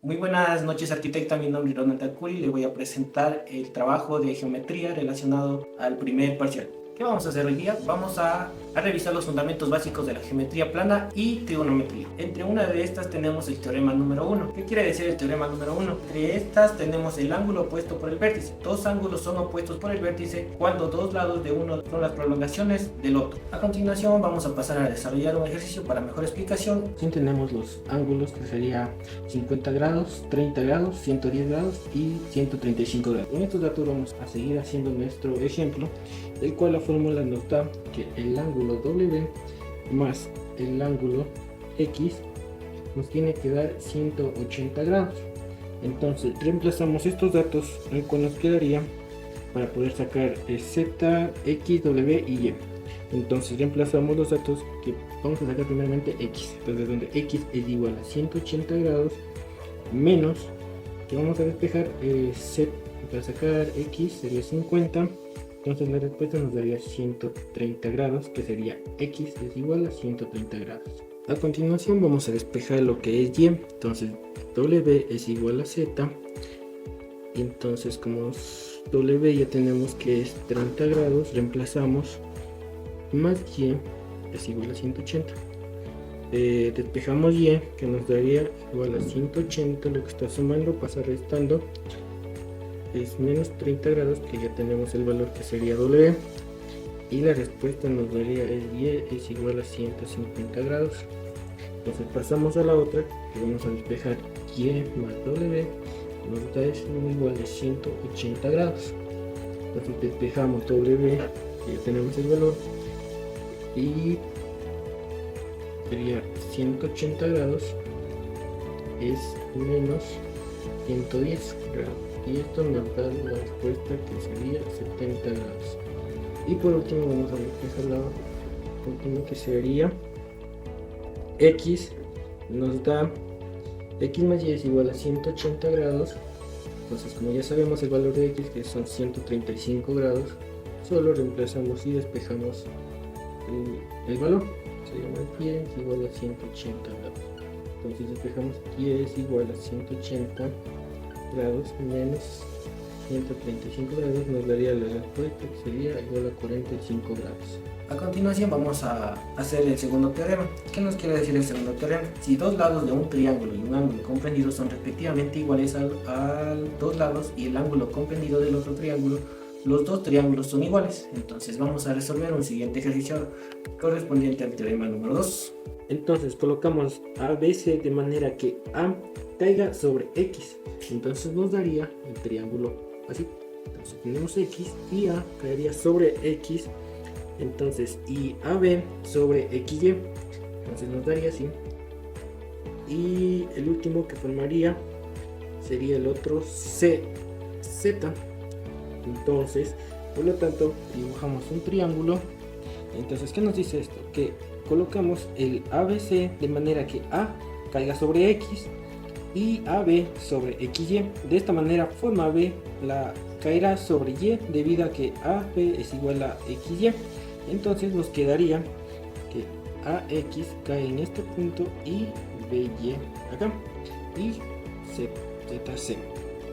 Muy buenas noches, arquitecta. Mi nombre es Ronald Takuri y le voy a presentar el trabajo de geometría relacionado al primer parcial. ¿Qué vamos a hacer hoy día? Vamos a revisar los fundamentos básicos de la geometría plana y trigonometría. Entre una de estas tenemos el teorema número 1. ¿Qué quiere decir el teorema número 1? Entre estas tenemos el ángulo opuesto por el vértice. Dos ángulos son opuestos por el vértice cuando dos lados de uno son las prolongaciones del otro. A continuación vamos a pasar a desarrollar un ejercicio para mejor explicación. Aquí tenemos los ángulos, que sería 50 grados, 30 grados, 110 grados y 135 grados. Con estos datos vamos a seguir haciendo nuestro ejemplo, del cual la fórmula nos da que el ángulo W más el ángulo X nos tiene que dar 180 grados. Entonces reemplazamos estos datos, el cual nos quedaría para poder sacar Z, X, W y Y. Entonces reemplazamos los datos que vamos a sacar primeramente X. Entonces donde X es igual a 180 grados menos, que vamos a despejar Z. Para sacar X sería 50. Entonces la respuesta nos daría 130 grados, que sería X es igual a 130 grados. A continuación vamos a despejar lo que es Y. Entonces W es igual a Z. Y entonces como W ya tenemos que es 30 grados, reemplazamos más Y es igual a 180. Despejamos Y, que nos daría igual a 180, lo que está sumando pasa restando, es menos 30 grados, que ya tenemos el valor que sería W, y la respuesta nos daría Y es igual a 150 grados. Entonces pasamos a la otra, que vamos a despejar Y más W, nos da es igual a 180 grados. Entonces despejamos W, que ya tenemos el valor, y sería 180 grados es menos 110 grados, y esto nos da la respuesta que sería 70 grados. Y por último vamos a despejar la última, que sería X, nos da X más Y es igual a 180 grados. Entonces, como ya sabemos el valor de X, que son 135 grados, solo reemplazamos y despejamos el valor. Se llama Y es igual a 180 grados. Entonces despejamos Y es igual a 180 grados menos 135 grados, nos daría la respuesta, que sería igual a 45 grados. A continuación vamos a hacer el segundo teorema. ¿Qué nos quiere decir el segundo teorema? Si dos lados de un triángulo y un ángulo comprendido son respectivamente iguales a dos lados y el ángulo comprendido del otro triángulo, los dos triángulos son iguales. Entonces vamos a resolver un siguiente ejercicio correspondiente al teorema número 2. Entonces colocamos ABC de manera que A caiga sobre X. Entonces nos daría el triángulo así. Entonces tenemos X y A caería sobre X. Entonces y AB sobre XY. Entonces nos daría así. Y el último que formaría sería el otro CZ. Entonces, por lo tanto, dibujamos un triángulo. Entonces, ¿qué nos dice esto? Que colocamos el ABC de manera que A caiga sobre X y AB sobre XY. De esta manera, forma B caerá sobre Y debido a que AB es igual a XY. Entonces nos quedaría que AX cae en este punto y BY acá y ZC.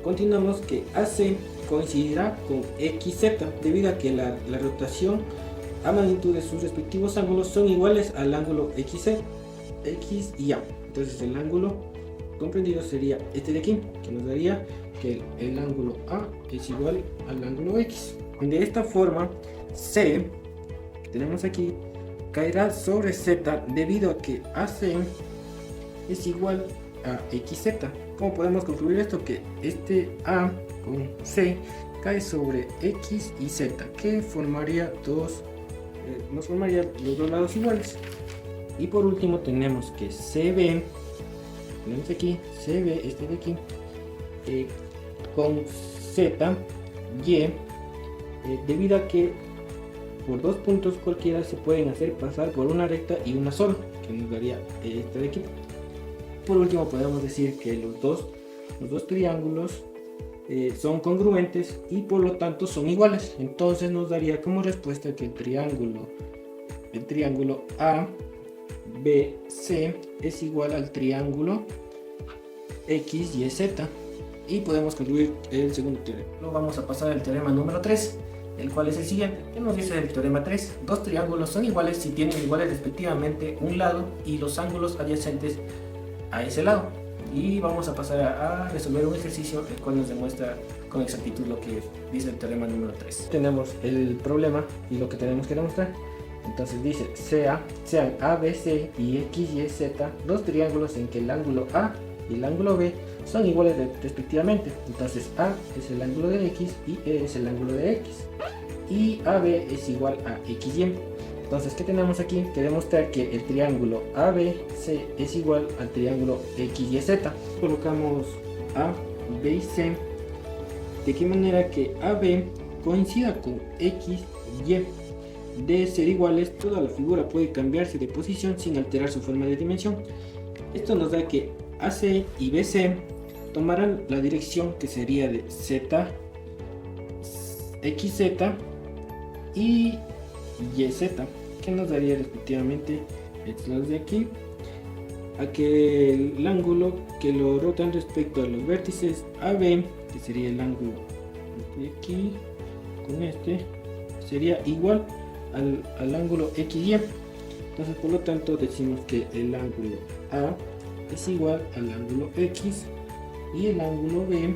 Continuamos que AC coincidirá con XZ debido a que la rotación a magnitud de sus respectivos ángulos son iguales al ángulo XZ, X y A. Entonces el ángulo comprendido sería este de aquí, que nos daría que el ángulo A es igual al ángulo X. De esta forma, C, que tenemos aquí, caerá sobre Z debido a que AC es igual a XZ. ¿Cómo podemos concluir esto? Que este A con C cae sobre X y Z, que formaría nos formaría los dos lados iguales. Y por último tenemos que CB, tenemos aquí CB, este de aquí, con Z, Y, debido a que por dos puntos cualquiera se pueden hacer pasar por una recta y una sola, que nos daría este de aquí. Por último podemos decir que los dos triángulos son congruentes y por lo tanto son iguales. Entonces nos daría como respuesta que el triángulo ABC es igual al triángulo X, Y, Z. Y podemos concluir el segundo teorema. Luego vamos a pasar al teorema número 3, el cual es el siguiente. ¿Qué nos dice el teorema 3? Dos triángulos son iguales si tienen iguales respectivamente un lado y los ángulos adyacentes a ese lado. Y vamos a pasar a resolver un ejercicio el cual nos demuestra con exactitud lo que dice el teorema número 3. Tenemos el problema y lo que tenemos que demostrar. Entonces dice, sean ABC y X, Y, Z dos triángulos en que el ángulo A y el ángulo B son iguales respectivamente. Entonces A es el ángulo de X y E es el ángulo de X. Y AB es igual a XY. Entonces, ¿qué tenemos aquí? Que demostrar que el triángulo ABC es igual al triángulo XYZ. Colocamos A, B y C de qué manera que AB coincida con XY. De ser iguales, toda la figura puede cambiarse de posición sin alterar su forma de dimensión. Esto nos da que AC y BC tomarán la dirección que sería de Z, XZ y YZ, que nos daría respectivamente estos lados de aquí, a que el ángulo que lo rotan respecto a los vértices AB, que sería el ángulo de aquí con este, sería igual al ángulo XY. Entonces, por lo tanto, decimos que el ángulo A es igual al ángulo X y el ángulo B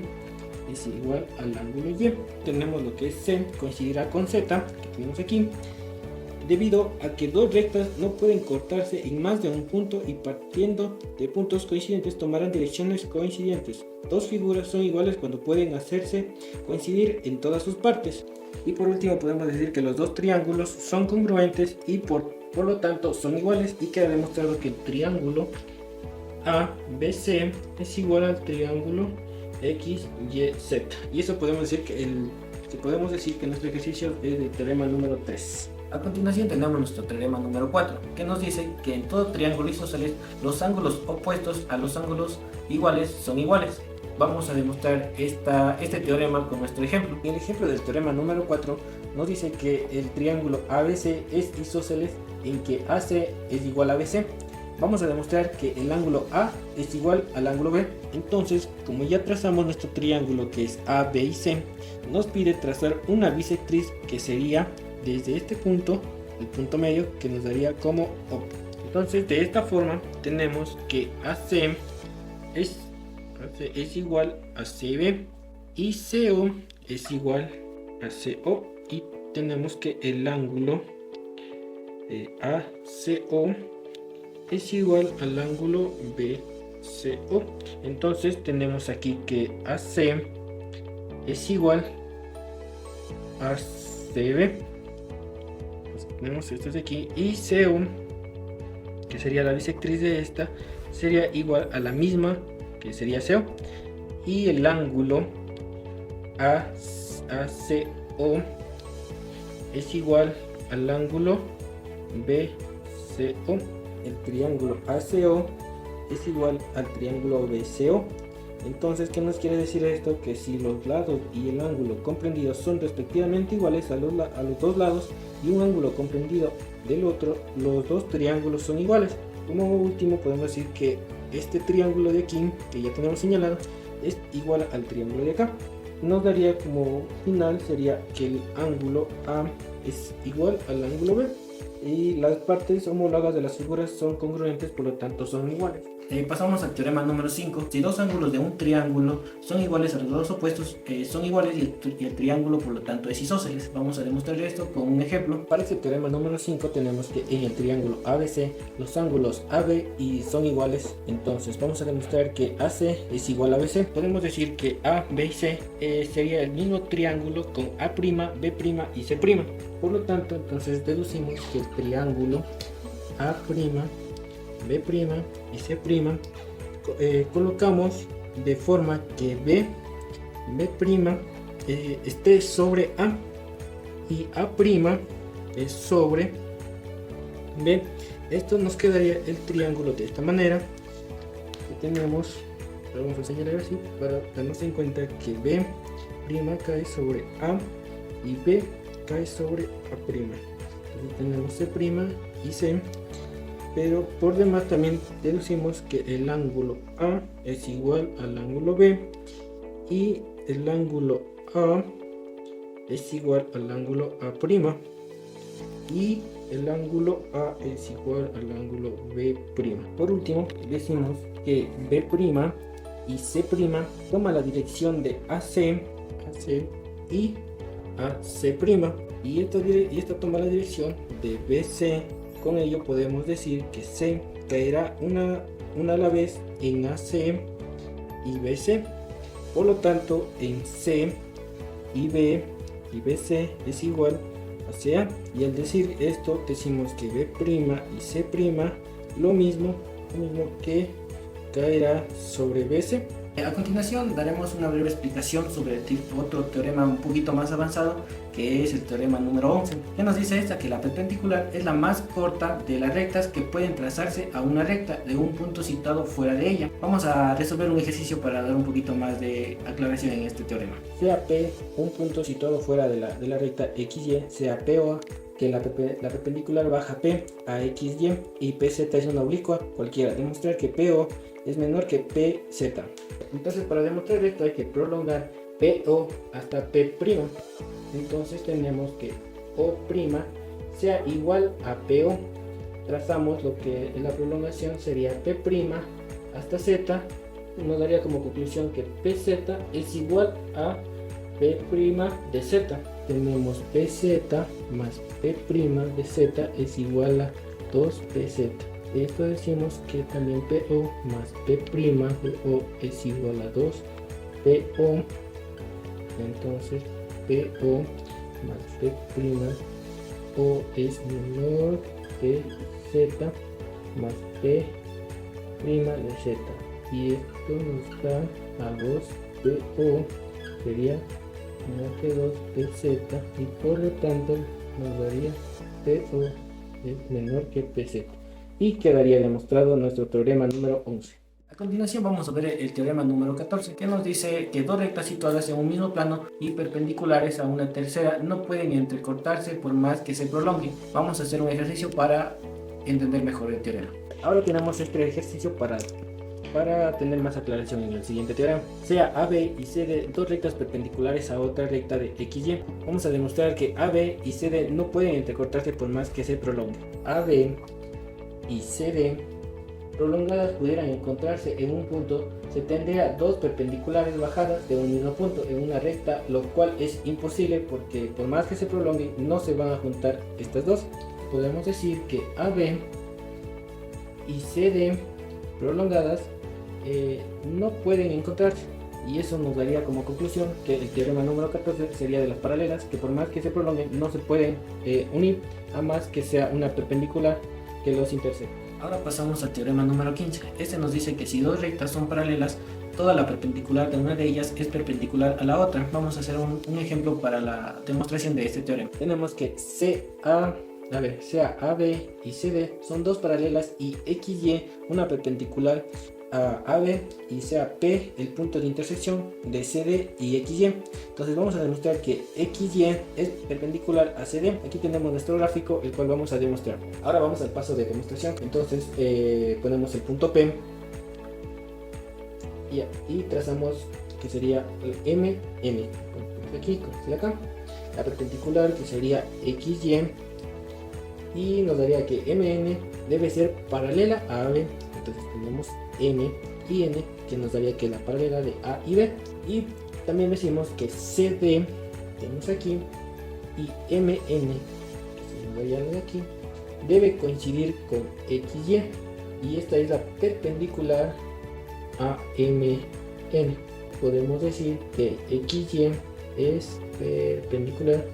es igual al ángulo Y. Tenemos lo que es C coincidirá con Z, que tenemos aquí, debido a que dos rectas no pueden cortarse en más de un punto y partiendo de puntos coincidentes tomarán direcciones coincidentes. Dos figuras son iguales cuando pueden hacerse coincidir en todas sus partes. Y por último podemos decir que los dos triángulos son congruentes y por lo tanto son iguales, y queda demostrado que el triángulo ABC es igual al triángulo XYZ. Y eso podemos decir que nuestro ejercicio es del teorema número 3. A continuación tenemos nuestro teorema número 4, que nos dice que en todo triángulo isósceles los ángulos opuestos a los ángulos iguales son iguales. Vamos a demostrar este teorema con nuestro ejemplo. En el ejemplo del teorema número 4 nos dice que el triángulo ABC es isósceles en que AC es igual a BC. Vamos a demostrar que el ángulo A es igual al ángulo B. Entonces, como ya trazamos nuestro triángulo que es A, B y C, nos pide trazar una bisectriz que sería desde este punto, el punto medio, que nos daría como O. Entonces, de esta forma tenemos que AC es igual a CB y CO es igual a CO, y tenemos que el ángulo ACO es igual al ángulo BCO. Entonces tenemos aquí que AC es igual a CB, pues tenemos esto de aquí, y CO, que sería la bisectriz de esta, sería igual a la misma, que sería CO, y el ángulo ACO es igual al ángulo BCO. El triángulo ACO es igual al triángulo BCO. Entonces, ¿qué nos quiere decir esto? Que si los lados y el ángulo comprendido son respectivamente iguales a los dos lados y un ángulo comprendido del otro, los dos triángulos son iguales. Como último podemos decir que este triángulo de aquí, que ya tenemos señalado, es igual al triángulo de acá. Nos daría como final sería que el ángulo A es igual al ángulo B y las partes homólogas de las figuras son congruentes, por lo tanto son iguales. Pasamos al teorema número 5. Si dos ángulos de un triángulo son iguales a los dos opuestos, son iguales y el triángulo por lo tanto es isósceles. Vamos a demostrar esto con un ejemplo. Para este teorema número 5 tenemos que en el triángulo ABC los ángulos AB y son iguales. Entonces vamos a demostrar que AC es igual a BC. Podemos decir que A, B y C sería el mismo triángulo con A', B' y C'. Por lo tanto, entonces deducimos que el triángulo A', B' y C' colocamos de forma que B' esté sobre A y A' es sobre B. Esto nos quedaría el triángulo de esta manera que tenemos. Vamos a señalar así para darnos en cuenta que B' cae sobre A y B cae sobre A'. Entonces tenemos C' y C. pero por demás también deducimos que el ángulo A es igual al ángulo B y el ángulo A es igual al ángulo A' y el ángulo A es igual al ángulo B'. Por último, decimos que B' y C' toma la dirección de AC y AC', y esta toma la dirección de BC. Con ello podemos decir que C caerá una a la vez en AC y BC. Por lo tanto, en C y B y BC es igual a CA. Y al decir esto, decimos que B' y C' lo mismo que caerá sobre BC. A continuación daremos una breve explicación sobre otro teorema un poquito más avanzado, que es el teorema número 11, que nos dice que la perpendicular es la más corta de las rectas que pueden trazarse a una recta de un punto situado fuera de ella. Vamos a resolver un ejercicio para dar un poquito más de aclaración en este teorema. Sea P un punto situado fuera de la recta XY, sea PO que la perpendicular baja P a XY y PZ es una oblicua cualquiera. Demostrar que PO es menor que PZ. Entonces, para demostrar esto hay que prolongar PO hasta P'. Entonces tenemos que O' sea igual a PO. Trazamos lo que la prolongación sería P' hasta Z. Nos daría como conclusión que PZ es igual a P' de Z. Tenemos PZ más P' de Z es igual a 2PZ. Esto decimos que también PO más P' de O es igual a 2PO. Entonces PO más P' O es menor que Z más P' de Z. Y esto nos da a 2PO, sería menor que 2PZ, y por lo tanto nos daría PO es menor que PZ. Y quedaría demostrado nuestro teorema número 11. A continuación vamos a ver el teorema número 14, que nos dice que dos rectas situadas en un mismo plano y perpendiculares a una tercera no pueden entrecortarse por más que se prolonguen. Vamos a hacer un ejercicio para entender mejor el teorema. Ahora tenemos este ejercicio para tener más aclaración en el siguiente teorema. Sea AB y CD dos rectas perpendiculares a otra recta de XY. Vamos a demostrar que AB y CD no pueden entrecortarse por más que se prolonguen. AB y CD prolongadas pudieran encontrarse en un punto, se tendría dos perpendiculares bajadas de un mismo punto en una recta, lo cual es imposible porque por más que se prolonguen no se van a juntar estas dos. Podemos decir que AB y CD prolongadas no pueden encontrarse, y eso nos daría como conclusión que el teorema número 14 sería de las paralelas, que por más que se prolonguen no se pueden unir a más que sea una perpendicular que los intersecte. Ahora pasamos al teorema número 15. Este nos dice que si dos rectas son paralelas, toda la perpendicular de una de ellas es perpendicular a la otra. Vamos a hacer un ejemplo para la demostración de este teorema. Tenemos que sea AB y CD son dos paralelas y XY una perpendicular a AB, y sea P el punto de intersección de CD y XY. Entonces vamos a demostrar que XY es perpendicular a CD. Aquí tenemos nuestro gráfico, el cual vamos a demostrar. Ahora vamos al paso de demostración. Entonces ponemos el punto P y trazamos que sería el MN. Aquí, acá, la perpendicular que sería XY, y nos daría que MN debe ser paralela a AB. Entonces tenemos M y N, que nos daría que la paralela de A y B. Y también decimos que CD tenemos aquí, y MN, que se nos daría de aquí, debe coincidir con XY, y esta es la perpendicular a MN. Podemos decir que XY es perpendicular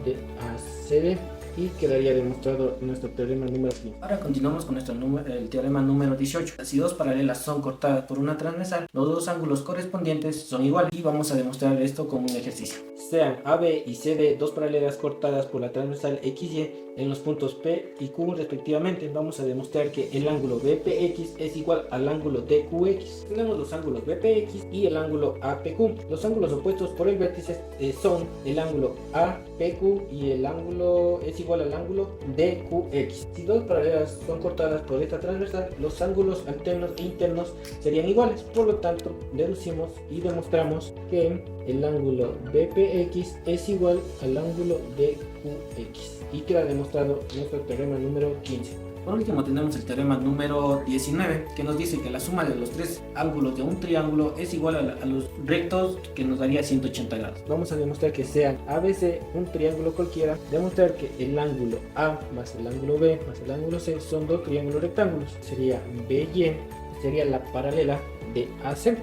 de ACD. Y quedaría demostrado nuestro teorema número 15. Ahora continuamos con el teorema número 18. Si dos paralelas son cortadas por una transversal, los dos ángulos correspondientes son iguales, y vamos a demostrar esto con un ejercicio. Sean AB y CD dos paralelas cortadas por la transversal XY, en los puntos P y Q respectivamente. Vamos a demostrar que el ángulo BPX es igual al ángulo DQX. Tenemos los ángulos BPX y el ángulo APQ. Los ángulos opuestos por el vértice son el ángulo APQ y el ángulo es igual al ángulo DQX. Si dos paralelas son cortadas por esta transversal, los ángulos alternos e internos serían iguales. Por lo tanto, deducimos y demostramos que el ángulo BPX es igual al ángulo DQX y queda demostrado nuestro teorema número 15. Por último tenemos el teorema número 19, que nos dice que la suma de los tres ángulos de un triángulo es igual a los rectos, que nos daría 180 grados. Vamos a demostrar que sea ABC un triángulo cualquiera, demostrar que el ángulo A más el ángulo B más el ángulo C son dos triángulos rectángulos. Sería BY, sería la paralela de AC,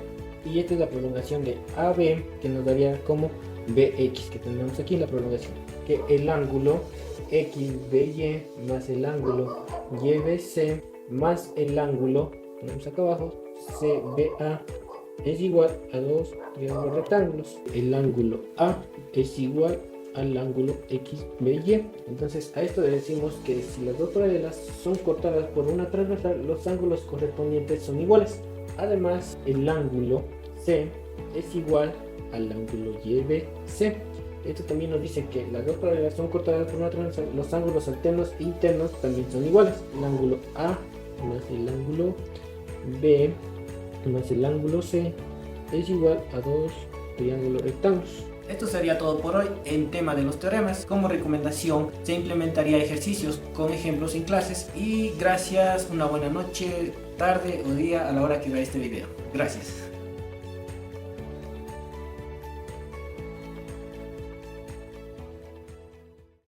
y esta es la prolongación de AB, que nos daría como BX, que tenemos aquí en la prolongación, que el ángulo XBY más el ángulo YBC más el ángulo, ponemos acá abajo, CBA es igual a dos triángulos rectángulos. El ángulo A es igual al ángulo XBY. Entonces a esto le decimos que si las dos paralelas son cortadas por una transversal, los ángulos correspondientes son iguales. Además, el ángulo C es igual al ángulo YBC. Esto también nos dice que las dos paralelas son cortadas por una transversal, los ángulos alternos e internos también son iguales. El ángulo A más el ángulo B más el ángulo C es igual a dos triángulos rectángulos. Esto sería todo por hoy en tema de los teoremas. Como recomendación se implementaría ejercicios con ejemplos en clases, y gracias, una buena noche, tarde o día a la hora que vea este video. Gracias.